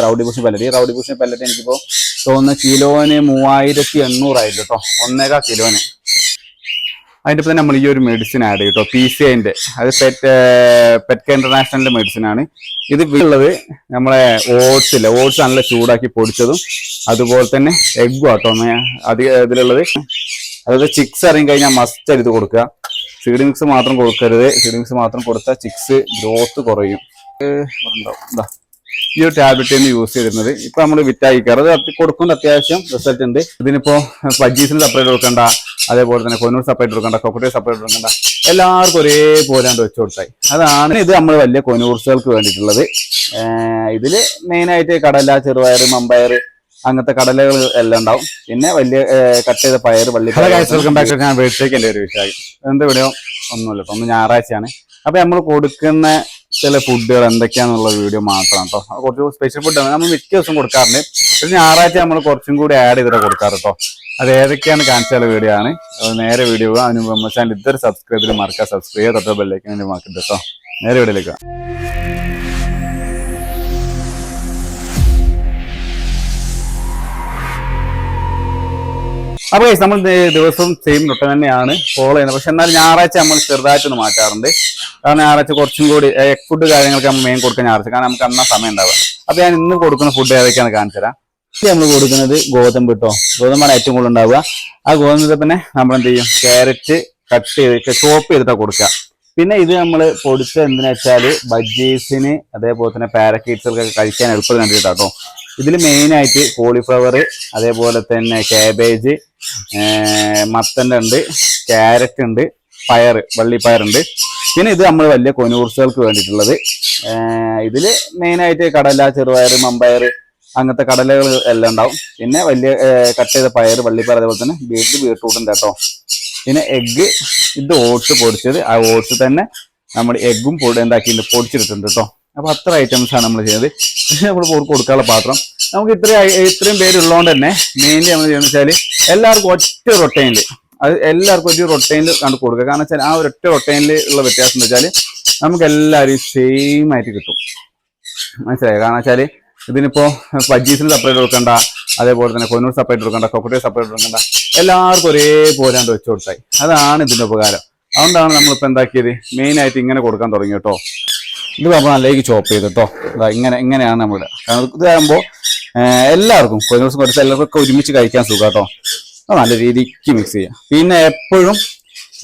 Rowdy Bush pellet. ഈ rowdy Bush pellet എനിക്കിപ്പോ തോന്നുന്നു കിലോന് 3800 ആയില്ല കേട്ടോ, 1.25 കിലോന്. അതിൻ്റെ തന്നെ നമ്മൾ ഈ ഒരു മെഡിസിൻ ആഡ് ചെയ്യും കേട്ടോ, PCIന്റെ. അത് പെറ്റ് ഇന്റർനാഷണലിന്റെ മെഡിസിൻ ആണ്. ഇത് ഉള്ളത് നമ്മളെ ഓട്സ് ഇല്ല, ഓട്സ് നല്ല ചൂടാക്കി പൊടിച്ചതും അതുപോലെ തന്നെ എഗ്ഗും ആട്ടോ ഇതിലുള്ളത്. അതായത് ചിക്സ് ഇറങ്ങി കഴിഞ്ഞാൽ മസ്റ്റ് ഇത് കൊടുക്കുക. സീഡ് മിക്സ് മാത്രം കൊടുക്കരുത്. സീഡ് മിക്സ് മാത്രം കൊടുത്താൽ ചിക്സ് ഗ്രോത്ത് കുറയും. ഈ ഒരു ടാബ്ലറ്റ് ആണ് യൂസ് ചെയ്തിരുന്നത്. ഇപ്പൊ നമ്മൾ വിറ്റായിക്കാറ് അത് കൊടുക്കുന്ന അത്യാവശ്യം റിസൾട്ട് ഉണ്ട്. ഇതിനിപ്പോ പജീസിന് സെപ്പറേറ്റ് കൊടുക്കണ്ട, അതേപോലെ തന്നെ കൊന്നൂർ സെപ്പറേറ്റ് കൊടുക്കണ്ട, കൊക്കോട്ടേ സെപ്പറേറ്റ് കൊടുക്കണ്ട, എല്ലാവർക്കും ഒരേപോലെ വെച്ച് കൊടുത്തായി. അതാണ് ഇത് നമ്മൾ വലിയ കൊനൂർസുകൾക്ക് വേണ്ടിയിട്ടുള്ളത്. ഇതില് മെയിനായിട്ട് കടല, ചെറുപയർ, മമ്പയർ അങ്ങനത്തെ കടലകൾ എല്ലാം ഉണ്ടാവും. പിന്നെ വലിയ കട്ട് ചെയ്ത പയർ, വള്ളി. ഞാൻ വീട്ടിലേക്ക് എൻ്റെ ഒരു വിഷയം എന്ത് വീഡിയോ ഒന്നുമില്ല കേട്ടോ, ഒന്ന് ഞായറാഴ്ചയാണ്. അപ്പൊ നമ്മൾ കൊടുക്കുന്ന ചില ഫുഡുകൾ എന്തൊക്കെയാന്നുള്ള വീഡിയോ മാത്രമാണ് കേട്ടോ. കുറച്ച് സ്പെഷ്യൽ ഫുഡാണ് നമ്മൾ മിക്ക ദിവസം കൊടുക്കാറുണ്ട്. ഒരു ഞായറാഴ്ച നമ്മൾ കുറച്ചും കൂടി ആഡ് ചെയ്തിട്ട് കൊടുക്കാറ് കേട്ടോ. അത് ഏതൊക്കെയാണ് കാണിച്ചാൽ വീഡിയോ ആണ്. നേരെ വീഡിയോ അതിന് മുമ്പ് ചാനൽ ഇതൊരു സബ്സ്ക്രൈബ് മറക്കുക, സബ്സ്ക്രൈബ് ചെയ്ത് തൊട്ട് ബെല്ലേക്ക് മാർക്കിട്ട് കേട്ടോ. നേരെ വീഡിയോയിലേക്ക്. അപ്പൊ നമ്മൾ ദിവസവും സെയിം റൊട്ട തന്നെയാണ് ഫോളോ ചെയ്യുന്നത്. പക്ഷെ എന്നാൽ ഞായറാഴ്ച നമ്മൾ ചെറുതായിട്ടൊന്ന് മാറ്റാറുണ്ട്. കാരണം ഞായറാഴ്ച കുറച്ചും കൂടി എഗ് ഫുഡ് കാര്യങ്ങളൊക്കെ നമ്മൾ മെയിൻ കൊടുക്കാൻ ഞായറാഴ്ച, കാരണം നമുക്ക് അന്നാ സമയം ഉണ്ടാവുക. അപ്പൊ ഞാൻ ഇന്ന് കൊടുക്കുന്ന ഫുഡ് ഏതൊക്കെയാണ് കാണിച്ചു തരാം. നമ്മൾ കൊടുക്കുന്നത് ഗോതമ്പ് കേട്ടോ. ഗോതമ്പാണ് ഏറ്റവും കൂടുതൽ ഉണ്ടാവുക. ആ ഗോതമ്പ് തന്നെ നമ്മൾ എന്ത് ചെയ്യും, ക്യാരറ്റ് കട്ട് ചെയ്ത് ചോപ്പ് ചെയ്തിട്ടാണ് കൊടുക്കുക. പിന്നെ ഇത് നമ്മൾ പൊടിച്ച എന്തിനാ വെച്ചാല് ബജ്ജീസിന് അതേപോലെ തന്നെ പാരക്കീറ്റ്സുകൾക്കൊക്കെ കഴിക്കാൻ എളുപ്പം കണ്ടിട്ടാട്ടോ. ഇതിൽ മെയിനായിട്ട് കോളിഫ്ലവർ, അതേപോലെ തന്നെ കാബേജ്, മത്തൻ്റെ ഉണ്ട്, ക്യാരറ്റ് ഉണ്ട്, പയർ, വള്ളിപ്പയറുണ്ട്. പിന്നെ ഇത് നമ്മൾ വലിയ കൊനൂർസുകൾക്ക് വേണ്ടിയിട്ടുള്ളത്. ഇതിൽ മെയിനായിട്ട് കടല, ചെറുപയർ, മമ്പയർ അങ്ങനത്തെ കടലകൾ എല്ലാം ഉണ്ടാവും. പിന്നെ വലിയ കട്ട് ചെയ്ത പയർ, വള്ളിപ്പയർ, അതേപോലെ തന്നെ ബീട്രൂട്ടുണ്ട് കേട്ടോ. പിന്നെ എഗ്ഗ്, ഇത് ഓട്സ് പൊടിച്ചത്. ആ ഓട്സ് തന്നെ നമ്മൾ എഗ്ഗും എന്താക്കിയിട്ടുണ്ട്, പൊടിച്ചിട്ടുണ്ട് കേട്ടോ. അപ്പൊ അത്ര ഐറ്റംസ് ആണ് നമ്മൾ ചെയ്യുന്നത്. നമ്മൾ കൊടുക്കാനുള്ള പാത്രം നമുക്ക് ഇത്രയും പേരുള്ളതുകൊണ്ട് തന്നെ മെയിൻലി നമ്മൾ ചെയ്യുന്നത് വെച്ചാൽ എല്ലാവർക്കും ഒറ്റ റൊട്ടൈനിൽ, അത് എല്ലാവർക്കും ഒരു റൊട്ടൈനിൽ കണ്ട് കൊടുക്കുക. കാരണം വെച്ചാൽ ആ ഒരൊറ്റ റൊട്ടൈനിൽ ഉള്ള വ്യത്യാസം എന്ന് വെച്ചാൽ നമുക്ക് എല്ലാവരും സെയിം ആയിട്ട് കിട്ടും. മനസ്സിലായി? കാരണം വെച്ചാൽ ഇതിനിപ്പോ പജീസിന് സെപ്പറേറ്റ് കൊടുക്കണ്ട, അതേപോലെ തന്നെ കൊന്നൂർ സെപ്പറേറ്റ് കൊടുക്കണ്ട, കൊക്കോട്ടേ സെപ്പറേറ്റ് കൊടുക്കണ്ട, എല്ലാവർക്കും ഒരേപോലെ വെച്ച് കൊടുത്തായി. അതാണ് ഇതിന്റെ ഉപകാരം. അതുകൊണ്ടാണ് നമ്മളിപ്പോൾ എന്താക്കിയത്, മെയിനായിട്ട് ഇങ്ങനെ കൊടുക്കാൻ തുടങ്ങി കേട്ടോ. ഇത് നമ്മൾ നല്ലേക്ക് ചോപ്പ് ചെയ്ത് കേട്ടോ. ഇങ്ങനെയാണ് നമ്മുടെ. കാരണം ഇതാകുമ്പോൾ എല്ലാവർക്കും കൊന്നൂർസും കൊടുത്ത് എല്ലാവർക്കും ഒരുമിച്ച് കഴിക്കാൻ സുഖം കേട്ടോ. നല്ല രീതിക്ക് മിക്സ് ചെയ്യാം. പിന്നെ എപ്പോഴും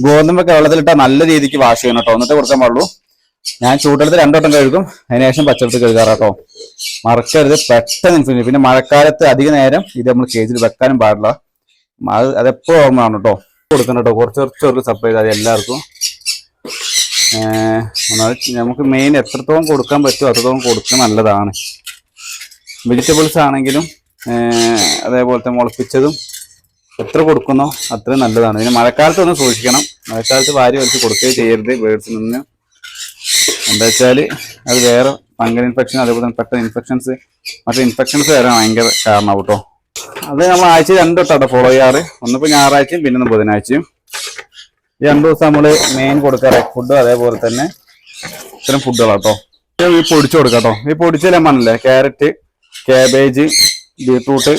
ഗോതമ്പൊക്കെ വെള്ളത്തിലിട്ടാൽ നല്ല രീതിക്ക് വാഷ് ചെയ്യണം കേട്ടോ, എന്നിട്ട് കൊടുക്കാൻ പാടുള്ളൂ. ഞാൻ ചൂടെടുത്ത് 2 വട്ടം കഴുകും, അതിനുശേഷം പച്ചവെള്ളത്തിൽ കഴുകാറാട്ടോ. മറക്കരുത്, പെട്ടെന്ന്. പിന്നെ മഴക്കാലത്ത് അധിക നേരം ഇത് നമ്മൾ കേജിൽ വെക്കാനും പാടില്ല. അതെപ്പോഴും ഓർമ്മയാണ് കേട്ടോ. കൊടുക്കണം കേട്ടോ, കുറച്ച് സപ്ലൈ ചെയ്താൽ എല്ലാവർക്കും. നമുക്ക് മെയിൻ എത്രത്തോളം കൊടുക്കാൻ പറ്റുമോ അത്രത്തോളം കൊടുക്കാൻ നല്ലതാണ്. വെജിറ്റബിൾസ് ആണെങ്കിലും അതേപോലത്തെ മുളപ്പിച്ചതും എത്ര കൊടുക്കുന്നോ അത്രയും നല്ലതാണ്. പിന്നെ മഴക്കാലത്ത് ഒന്ന് സൂക്ഷിക്കണം. മഴക്കാലത്ത് വാരി വലിച്ച് കൊടുക്കുകയും ചെയ്യരുത് ബേഡ്സിൽ നിന്ന്. എന്താ വെച്ചാൽ അത് വേറെ ഫംഗൽ ഇൻഫെക്ഷൻ, അതേപോലെ തന്നെ പെട്ടെന്ന് ഇൻഫെക്ഷൻസ്, മറ്റേ ഇൻഫെക്ഷൻസ് വരാൻ ഭയങ്കര കാരണമാവും കേട്ടോ. അത് നമ്മൾ ആഴ്ച 2 വട്ടം ഫോളോ ചെയ്യാറ്. ഒന്നിപ്പോൾ ഞായറാഴ്ചയും പിന്നെ ബുധനാഴ്ചയും. ഈ 2 ദിവസം നമ്മൾ മെയിൻ കൊടുക്കാറ് എഗ് ഫുഡ്, അതേപോലെ തന്നെ ഇത്തരം ഫുഡുകളാട്ടോ. ഈ പൊടിച്ചു കൊടുക്കാം കേട്ടോ. ഈ പൊടിച്ച ലെമണില്ലേ, ക്യാരറ്റ്, കാബേജ്, ബീട്രൂട്ട്,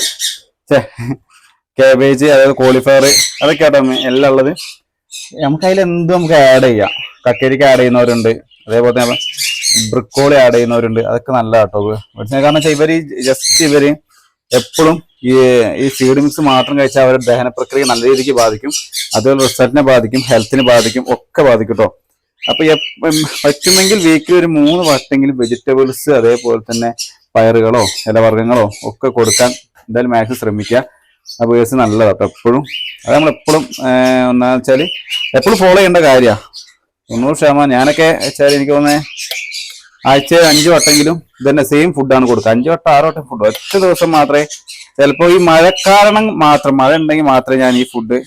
കാബേജ്, അതായത് കോളിഫ്ലവർ, അതൊക്കെ ആട്ടോ എല്ലാം ഉള്ളത്. നമുക്ക് അതിൽ എന്തും നമുക്ക് ആഡ് ചെയ്യാം. കക്കരിക്ക ആഡ് ചെയ്യുന്നവരുണ്ട്, അതേപോലെ തന്നെ ബ്രിക്കോളി ആഡ് ചെയ്യുന്നവരുണ്ട്. അതൊക്കെ നല്ല കേട്ടോ. കാരണം വെച്ചാൽ ഇവര് എപ്പോഴും ഈ സീഡ് മിക്സ് മാത്രം കഴിച്ചാൽ അവരുടെ ദഹന പ്രക്രിയ നല്ല രീതിക്ക് ബാധിക്കും. അതുപോലെ റിസൾട്ടിനെ ബാധിക്കും, ഹെൽത്തിനെ ബാധിക്കും, ഒക്കെ ബാധിക്കും കേട്ടോ. അപ്പൊ പറ്റുമെങ്കിൽ വീക്കിൽ ഒരു 3 വട്ടെങ്കിലും വെജിറ്റബിൾസ്, അതേപോലെ തന്നെ പയറുകളോ ഇലവർഗ്ഗങ്ങളോ ഒക്കെ കൊടുക്കാൻ എന്തായാലും മാക്സിമം ശ്രമിക്കുക. ആ ബേഴ്സ് നല്ലതാട്ടോ എപ്പോഴും. അത് നമ്മളെപ്പോഴും ഒന്നാ വെച്ചാൽ എപ്പോഴും ഫോളോ ചെയ്യേണ്ട കാര്യമാണ്. 100%. ഞാനൊക്കെ വെച്ചാൽ എനിക്ക് തോന്നുന്നത് ആഴ്ച 5 വട്ടെങ്കിലും ഇതന്നെ സെയിം ഫുഡാണ് കൊടുക്കുക. 5 വട്ടം 6 വട്ടം ഫുഡ്. ഒറ്റ ദിവസം മാത്രമേ, ചിലപ്പോൾ ഈ മഴ കാരണം മാത്രം, മഴ ഉണ്ടെങ്കിൽ മാത്രമേ ഞാൻ ഈ ഫുഡ്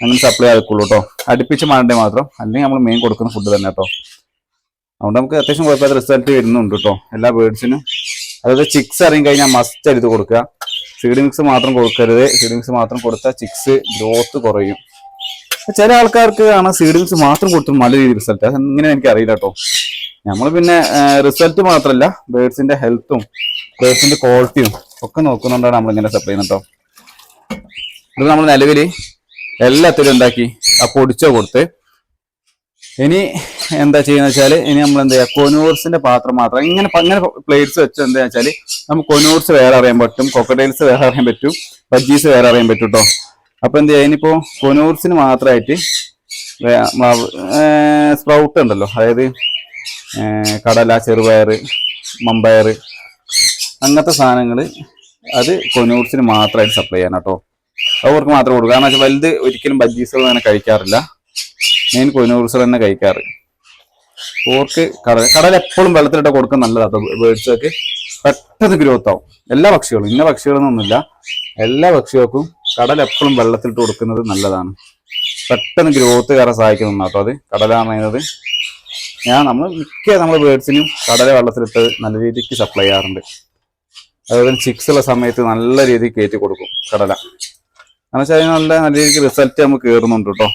അങ്ങനെ സപ്ലൈ ആക്കുള്ളൂ കേട്ടോ. അടുപ്പിച്ച് മഴ ഉണ്ടെങ്കിൽ മാത്രം. അല്ലെങ്കിൽ നമ്മൾ മെയിൻ കൊടുക്കുന്ന ഫുഡ് തന്നെ കേട്ടോ. അതുകൊണ്ട് നമുക്ക് അത്യാവശ്യം കുഴപ്പമില്ലാത്ത റിസൾട്ട് വരുന്നുണ്ട് കേട്ടോ എല്ലാ ബേഡ്സിനും. അതായത് ചിക്സ് ഇറങ്ങി കഴിഞ്ഞാൽ മസ്റ്റ് എടുത്ത് കൊടുക്കുക. സീഡ് മിക്സ് മാത്രം കൊടുക്കരുത്. സീഡ് മിക്സ് മാത്രം കൊടുത്താൽ ചിക്സ് ഗ്രോത്ത് കുറയും. ചില ആൾക്കാർക്ക് ആണ് സീഡ് മിക്സ് മാത്രം കൊടുത്തു നല്ല രീതിയിൽ റിസൾട്ട്. അതെങ്ങനെ എനിക്ക് അറിയില്ല കേട്ടോ. നമ്മൾ പിന്നെ റിസൾട്ട് മാത്രമല്ല ബേഡ്സിന്റെ ഹെൽത്തും ബേഡ്സിന്റെ ക്വാളിറ്റിയും ഒക്കെ നോക്കുന്നുണ്ടാണ് നമ്മളിങ്ങനെ സപ്ലൈ ചെയ്യുന്നത് കേട്ടോ. ഇത് നമ്മൾ നിലവിൽ എല്ലാത്തിലും എന്താക്കി ആ പൊടിച്ചോ കൊടുത്ത് ഇനി എന്താ ചെയ്യുന്ന വെച്ചാൽ ഇനി നമ്മൾ എന്താ ചെയ്യുക കൊനൂർസിന്റെ പാത്രം മാത്രം ഇങ്ങനെ പ്ലേറ്റ്സ് വെച്ച് എന്താ വെച്ചാൽ നമുക്ക് കൊനൂർസ് വേറെ അറിയാൻ പറ്റും, കൊക്കഡൈൽസ് വേറെ അറിയാൻ പറ്റും, ബജ്ജീസ് വേറെ അറിയാൻ പറ്റും കേട്ടോ. അപ്പൊ എന്ത് ചെയ്യാം ഇനിയിപ്പോ കൊനൂർസിന് മാത്രമായിട്ട് സ്പ്രൗട്ട് ഉണ്ടല്ലോ, അതായത് കടല, ചെറുപയർ, മമ്പയർ അങ്ങനത്തെ സാധനങ്ങൾ അത് കൊനൂർസിന് മാത്രമായിട്ട് സപ്ലൈ ചെയ്യാൻ കേട്ടോ. അവർക്ക് മാത്രമേ കൊടുക്കും. കാരണം വെച്ചാൽ വലുത് ഒരിക്കലും ബജ്ജീസുകൾ തന്നെ കഴിക്കാറില്ല, മെയിൻ കൊനൂർസുകൾ തന്നെ കഴിക്കാറ്. ഓർക്ക് കടല എപ്പോഴും വെള്ളത്തിലിട്ട് കൊടുക്കുന്നത് നല്ലതാട്ടോ. ബേഡ്സൊക്കെ പെട്ടെന്ന് ഗ്രോത്ത് ആവും. എല്ലാ പക്ഷികളും, ഇന്ന പക്ഷികളൊന്നുമില്ല, എല്ലാ പക്ഷികൾക്കും കടല എപ്പോഴും വെള്ളത്തിലിട്ട് കൊടുക്കുന്നത് നല്ലതാണ്. പെട്ടെന്ന് ഗ്രോത്ത് കയറാൻ സഹായിക്കുന്ന കേട്ടോ അത് കടല പറയുന്നത്. നമ്മൾ ബേഡ്സിനും കടല വെള്ളത്തിലിട്ട് നല്ല രീതിക്ക് സപ്ലൈ ചെയ്യാറുണ്ട്. അതുപോലെ ചിക്സ് ഉള്ള സമയത്ത് നല്ല രീതിക്ക് കയറ്റി കൊടുക്കും കടല. എന്ന് വെച്ചാൽ നല്ല രീതിക്ക് റിസൾട്ട് നമുക്ക് കയറുന്നുണ്ട് കേട്ടോ.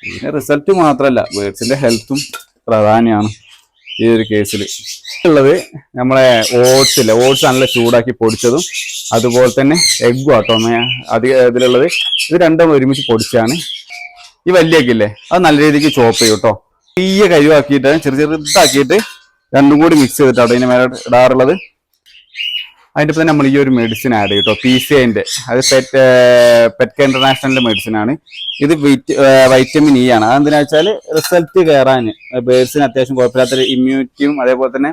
പിന്നെ റിസൾട്ട് മാത്രമല്ല, ബേഡ്സിന്റെ ഹെൽത്തും പ്രധാനമാണ് ഈ ഒരു കേസിൽ. ഉള്ളത് നമ്മളെ ഓട്സ് നല്ല ചൂടാക്കി പൊടിച്ചതും അതുപോലെ തന്നെ എഗ്ഗും ആട്ടോ ഇതിലുള്ളത്. ഇത് രണ്ടും ഒരുമിച്ച് പൊടിച്ചാണ്. ഈ വലിയ എഗ്ഗില്ലേ അത് നല്ല രീതിക്ക് ചോപ്പ് ചെയ്യും കേട്ടോ. തീയ കരിവാക്കിയിട്ട് ചെറുതാക്കിയിട്ട് രണ്ടും കൂടി മിക്സ് ചെയ്തിട്ടാട്ടോ ഇതിന് മേലെ ഇടാറുള്ളത്. അതിൻ്റെ തന്നെ നമ്മൾ ഈ ഒരു മെഡിസിൻ ആഡ് ചെയ്യും കേട്ടോ, PCIന്റെ. അത് പെറ്റ് ഇന്റർനാഷണലിന്റെ മെഡിസിൻ ആണ്. ഇത് വൈറ്റമിൻ ഇ ആണ്. അതെന്തിനാ വെച്ചാൽ റിസൾട്ട് കയറാൻ ബേഡ്സിന് അത്യാവശ്യം കുഴപ്പമില്ലാത്തൊരു ഇമ്മ്യൂണിറ്റിയും അതേപോലെ തന്നെ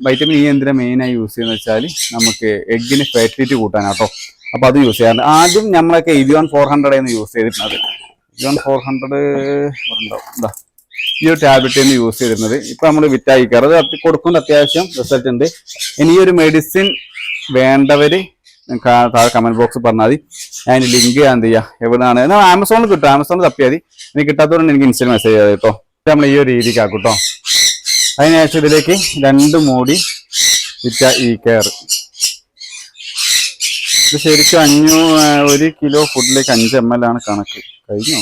വൈറ്റമിൻ ഇ എന്തിനാ മെയിനായി യൂസ് ചെയ്യുന്നത് വെച്ചാൽ നമുക്ക് എഗ്ഗിന് ഫെർട്ടിലിറ്റി കൂട്ടാനാട്ടോ. അപ്പൊ അത് യൂസ് ചെയ്യാറുണ്ട്. ആദ്യം നമ്മളൊക്കെ Evion 400 എന്ന് യൂസ് ചെയ്തിരുന്നത്. Evion 400 ഉണ്ടാവും, ഈ ഒരു ടാബ്ലറ്റ് യൂസ് ചെയ്തിരുന്നത്. ഇപ്പൊ നമ്മൾ വിറ്റായിക്കാറ് അത് കൊടുക്കുന്ന അത്യാവശ്യം റിസൾട്ട് ഉണ്ട്. ഇനി ഈ ഒരു മെഡിസിൻ വേണ്ടവര് താഴെ കമന്റ് ബോക്സ് പറഞ്ഞാൽ മതി. അതിന്റെ ലിങ്ക് എന്ത് ചെയ്യാം എവിടെയാണ് ആമസോണിൽ കിട്ടും. ആമസോണിൽ തപ്പിയാൽ മതി. എനിക്ക് കിട്ടാത്തതുകൊണ്ട് എനിക്ക് ഇൻസ്റ്റന്റ് മെസ്സേജ് ചെയ്താൽ കേട്ടോ. നമ്മൾ ഈ ഒരു രീതിക്ക് ആക്കും കേട്ടോ. അതിനുശേഷം ഇതിലേക്ക് 2 മൂടി വിറ്റ ഈ കെയർ. ഇത് ശരിക്കും 1 കിലോ ഫുഡിലേക്ക് 5 ml ആണ് കണക്ക്. കഴിഞ്ഞോ?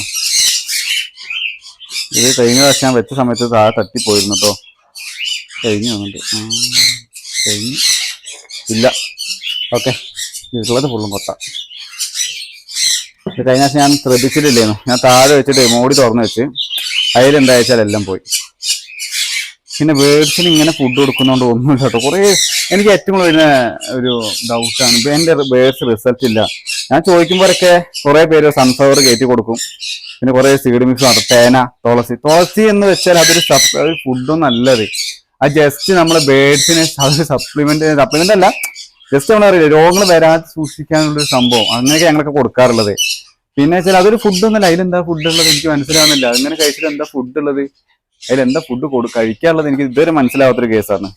ഇത് കഴിഞ്ഞ പ്രാവശ്യം ഞാൻ വെച്ച സമയത്ത് താഴെ തട്ടിപ്പോയിരുന്നു കേട്ടോ. കഴിഞ്ഞു വന്നിട്ട് കഴിഞ്ഞു ഇല്ല. ഓക്കെ, ഇതിലുള്ളത് ഫുള്ളും കൊട്ട. ഇത് കഴിഞ്ഞ പ്രാവശ്യം ഞാൻ ശ്രദ്ധിച്ചിട്ടില്ലേന്നു. ഞാൻ താഴെ വെച്ചിട്ട് മോടി തുറന്നു വെച്ച് അതിലെന്താ വെച്ചാൽ എല്ലാം പോയി. പിന്നെ ബേഡ്സിന് ഇങ്ങനെ ഫുഡ് കൊടുക്കുന്നതുകൊണ്ട് ഒന്നുമില്ല കേട്ടോ. കുറേ എനിക്ക് ഏറ്റവും വരുന്ന ഒരു ഡൗട്ടാണ്, എൻ്റെ ബേഡ്സ് റിസൾട്ട് ഇല്ല. ഞാൻ ചോദിക്കുമ്പോഴൊക്കെ കുറെ പേര് സൺഫ്ലവർ കയറ്റി കൊടുക്കും, പിന്നെ കുറെ സീഡ് മിക്സ് മാത്രം, തേന, തുളസി എന്ന് വെച്ചാൽ അതൊരു ഫുഡും നല്ലത്. അത് ജസ്റ്റ് നമ്മളെ ബേഡ്സിന് അതൊരു സപ്ലിമെന്റ് അല്ല, ജസ്റ്റ് നമ്മളറിയില്ല രോഗങ്ങൾ വരാതെ സൂക്ഷിക്കാനുള്ള ഒരു സംഭവം. അങ്ങനെയൊക്കെ ഞങ്ങളൊക്കെ കൊടുക്കാറുള്ളത്. പിന്നെ വെച്ചാൽ അതൊരു ഫുഡൊന്നുമല്ല. അതിലെന്താ ഫുഡ് ഉള്ളത് എനിക്ക് മനസ്സിലാവുന്നില്ല. അങ്ങനെ കഴിച്ചിട്ട് എന്താ ഫുഡ് ഉള്ളത്, അതിലെന്താ ഫുഡ് കഴിക്കാനുള്ളത് എനിക്ക് ഇതുവരെ മനസ്സിലാവാത്തൊരു കേസാണ്.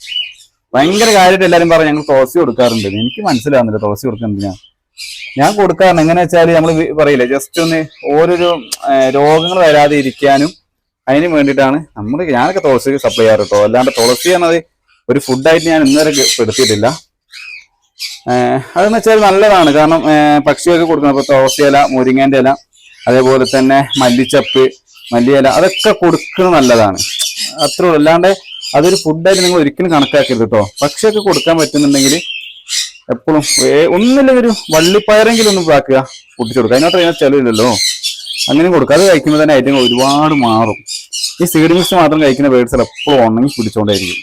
ഭയങ്കര കാര്യമായിട്ട് എല്ലാവരും പറയും ഞങ്ങൾ തുളസി കൊടുക്കാറുണ്ട്. എനിക്ക് മനസ്സിലാവുന്നില്ല തുളസി കൊടുക്കുന്നത്. ഞാൻ കൊടുക്കാറുണ്ട്. എങ്ങനെ വെച്ചാൽ നമ്മൾ പറയില്ലേ ജസ്റ്റ് ഒന്ന് ഓരോരോ രോഗങ്ങൾ വരാതെ ഇരിക്കാനും അതിന് വേണ്ടിയിട്ടാണ് ഞാനൊക്കെ തുളസി സപ്ലൈ ചെയ്യാറ് കേട്ടോ. അല്ലാണ്ട് തുളസി എന്നത് ഒരു ഫുഡായിട്ട് ഞാൻ ഇന്നുവരെ പെടുത്തിയിട്ടില്ല. അതെന്ന് വെച്ചാൽ നല്ലതാണ്. കാരണം പക്ഷികൾക്ക് കൊടുക്കണം. ഇപ്പൊ തുളസി ഇല, മുരിങ്ങേന്റെ ഇല, അതേപോലെ തന്നെ മല്ലിച്ചപ്പ്, മല്ലിയില, അതൊക്കെ കൊടുക്കുന്നത് നല്ലതാണ്. അത്രേ ഉള്ളൂ. അല്ലാണ്ട് അതൊരു ഫുഡായിട്ട് നിങ്ങൾ ഒരിക്കലും കണക്കാക്കരുത് കേട്ടോ. പക്ഷിയൊക്കെ കൊടുക്കാൻ പറ്റുന്നുണ്ടെങ്കിൽ എപ്പോഴും ഒന്നില്ലെങ്കിൽ ഒരു വള്ളിപ്പയറെങ്കിലും ഒന്ന് ഇതാക്കുക, പൊട്ടിച്ചു കൊടുക്കുക. അതിനകത്ത് ചെലവില്ലല്ലോ. അങ്ങനെ കൊടുക്കുക. അത് കഴിക്കുമ്പോൾ തന്നെ ഐറ്റങ്ങൾ ഒരുപാട് മാറും. ഈ സീഡ് മിക്സ് മാത്രം കഴിക്കുന്ന ബേഡ്സുകൾ എപ്പോഴും ഉണങ്ങി പിടിച്ചോണ്ടായിരിക്കും.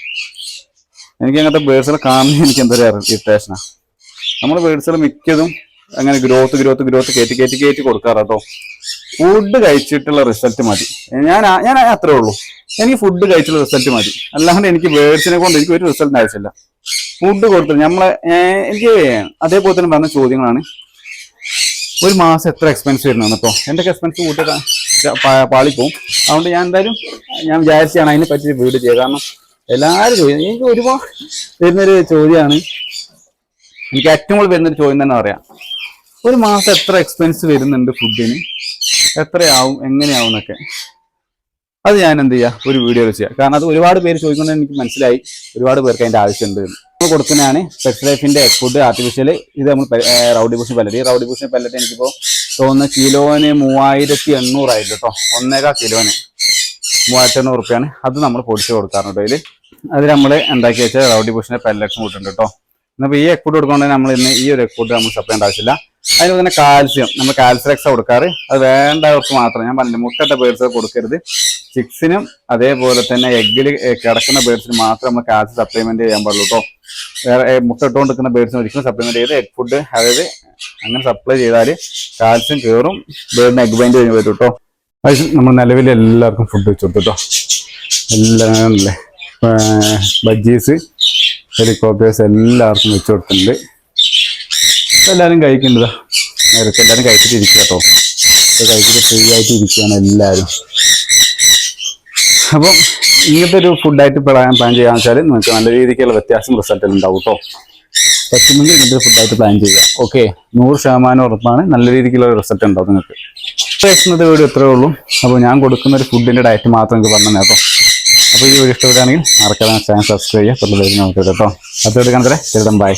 എനിക്ക് അങ്ങനത്തെ ബേഡ്സുകളെ കാണുന്നത് എനിക്ക് എന്തൊരു ഇറിറ്റേഷനാണ്. നമ്മുടെ ബേഡ്സുകൾ മിക്കതും അങ്ങനെ ഗ്രോത്ത് കയറ്റി കൊടുക്കാറോ. ഫുഡ് കഴിച്ചിട്ടുള്ള റിസൾട്ട് മതി. ഞാൻ അത്രേ ഉള്ളൂ. എനിക്ക് ഫുഡ് കഴിച്ചുള്ള റിസൾട്ട് മതി. അല്ലാണ്ട് എനിക്ക് ബേഡ്സിനെ കൊണ്ട് എനിക്ക് ഒരു റിസൾട്ട് ആവശ്യമില്ല. ഫുഡ് കൊടുത്തില്ല എനിക്ക് അതേപോലെ തന്നെ പറഞ്ഞ ചോദ്യങ്ങളാണ്. ഒരു മാസം എത്ര എക്സ്പെൻസ് വരുന്നതാണ് കേട്ടോ. എന്തൊക്കെ എക്സ്പെൻസ് കൂട്ടിട്ട് പാളിപ്പോവും. അതുകൊണ്ട് ഞാൻ വിചാരിച്ചാണ് അതിനെ പറ്റി വീഡിയോ ചെയ്യുക. കാരണം എല്ലാവരും ചോദ്യം എനിക്ക് ഒരുപാട് വരുന്നൊരു ചോദ്യമാണ്. എനിക്ക് ഏറ്റവും കൂടുതൽ വരുന്നൊരു ചോദ്യം തന്നെ പറയാം, ഒരു മാസം എത്ര എക്സ്പെൻസ് വരുന്നുണ്ട് ഫുഡിന്, എത്രയാവും, എങ്ങനെയാവും എന്നൊക്കെ. അത് ഞാൻ എന്ത് ചെയ്യുക, ഒരു വീഡിയോ ചെയ്യാം. കാരണം അത് ഒരുപാട് പേര് ചോദിക്കുന്നത് എനിക്ക് മനസ്സിലായി. ഒരുപാട് പേർക്ക് അതിന്റെ ആവശ്യമുണ്ട്. നമ്മൾ കൊടുക്കുന്നതാണ് പെറ്റ് ലൈഫിന്റെ ഫുഡ് ആർട്ടിഫിഷ്യൽ. ഇത് നമ്മൾ റൗഡി ബുഷ് പെല്ലറ്റ് എനിക്കിപ്പോ തോന്നുന്ന കിലോന് 3800 ആയിരുന്നു കേട്ടോ. 1.25 കിലോന് ₹3500 അത് നമ്മൾ പൊടിച്ച് കൊടുക്കാറുണ്ട് അതിൽ. അത് നമ്മൾ എന്താക്കി വെച്ചാൽ റൗഡി ബുഷിന്റെ പെല്ലറ്റ്സും കൂട്ടുണ്ട് കേട്ടോ. എന്നിപ്പോൾ ഈ എഗ് ഫുഡ് കൊടുക്കുന്നുണ്ടെങ്കിൽ നമ്മൾ ഇന്ന് ഈ ഒരു എഗ് ഫുഡ് നമ്മൾ സപ്ലൈ ചെയ്യേണ്ട ആവശ്യമില്ല. അതിന് തന്നെ കാൽസ്യം, നമ്മൾ കാൽസ്യം എക്സ്ട്രാ കൊടുക്കാറ്. അത് വേണ്ടവർക്ക് മാത്രം, ഞാൻ പറഞ്ഞില്ല മുട്ടയുടെ ബേഡ്സ് കൊടുക്കരുത്. ചിക്സിനും അതേപോലെ തന്നെ എഗ്ഗിൽ കിടക്കുന്ന ബേഡ്സിന് മാത്രം നമ്മൾ കാൽസ്യം സപ്ലിമെന്റ് ചെയ്യാൻ പാടുള്ളൂ കേട്ടോ. വേറെ മുട്ട ഇട്ടുകൊണ്ടിരിക്കുന്ന ബേഡ്സിന് ഒരിക്കലും സപ്ലിമെന്റ് ചെയ്ത് എഗ് ഫുഡ് അതായത് അങ്ങനെ സപ്ലൈ ചെയ്താൽ കാൽസ്യം കയറും, ബേഡിന് എഗ് ബൈൻഡ് കഴിഞ്ഞ് വരും കേട്ടോ. അത് നമ്മൾ നിലവിൽ എല്ലാവർക്കും ഫുഡ് വെച്ച് കൊടുത്തു കേട്ടോ. എല്ലാം അല്ലേ ബജ്ജീസ് ഹെലികോപ്റ്റേഴ്സ് എല്ലാവർക്കും വെച്ച് കൊടുത്തിട്ടുണ്ട്. എല്ലാവരും കഴിക്കേണ്ടതാ, നേരത്തെ എല്ലാവരും കഴിച്ചിട്ട് ഇരിക്കുക കേട്ടോ. കഴിച്ചിട്ട് ഫ്രീ ആയിട്ട് ഇരിക്കുകയാണ് എല്ലാവരും. അപ്പം ഇങ്ങനത്തെ ഒരു ഫുഡായിട്ട് പ്ലാൻ ചെയ്യാന്ന് വെച്ചാൽ നിങ്ങൾക്ക് നല്ല രീതിക്കുള്ള വ്യത്യാസം റിസൾട്ടിൽ ഉണ്ടാവും കേട്ടോ. പറ്റുമെങ്കിൽ ഇങ്ങനത്തെ ഒരു ഫുഡായിട്ട് പ്ലാൻ ചെയ്യുക. ഓക്കെ, 100% ഉറപ്പാണ്, നല്ല രീതിക്കുള്ള റിസൾട്ട് ഉണ്ടാവും നിങ്ങൾക്ക്. ഇന്നത്തെ വീഡിയോ ഇത്രയേ ഉള്ളൂ. അപ്പോൾ ഞാൻ കൊടുക്കുന്ന ഒരു ഫുഡിൻ്റെ ഡയറ്റ് മാത്രം നിങ്ങൾക്ക് പറഞ്ഞു കേട്ടോ. അപ്പോൾ ഈ വീഡിയോ ഇഷ്ടപ്പെടുകയാണെങ്കിൽ മറക്കാതെ ചാനൽ സബ്സ്ക്രൈബ് ചെയ്യുക, തൊഴിൽ നോക്കുക കേട്ടോ. അടുത്ത വീഡിയോ കാണാൻ ബൈ.